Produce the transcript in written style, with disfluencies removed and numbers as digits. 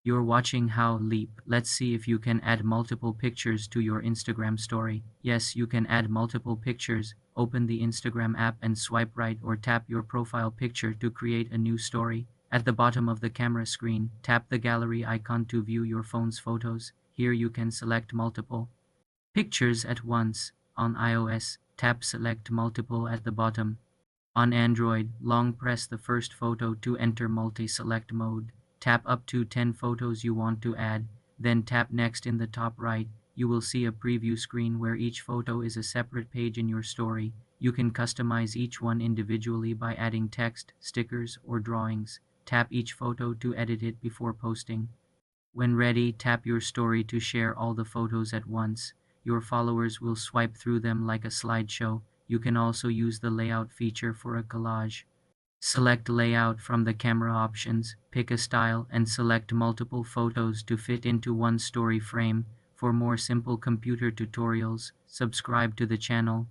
You're watching How Leap. Let's see if you can add multiple pictures to your Instagram story. Yes, you can add multiple pictures. Open the Instagram app and swipe right or tap your profile picture to create a new story. At the bottom of the camera screen, tap the gallery icon to view your phone's photos. Here you can select multiple pictures at once. On iOS, tap Select Multiple at the bottom. On Android, long press the first photo to enter multi-select mode. Tap up to 10 photos you want to add, then tap Next in the top right. You will see a preview screen where each photo is a separate page in your story. You can customize each one individually by adding text, stickers, or drawings. Tap each photo to edit it before posting. When ready, tap your story to share all the photos at once. Your followers will swipe through them like a slideshow. You can also use the layout feature for a collage. Select layout from the camera options, pick a style, and select multiple photos to fit into one story frame. For more simple computer tutorials, subscribe to the channel.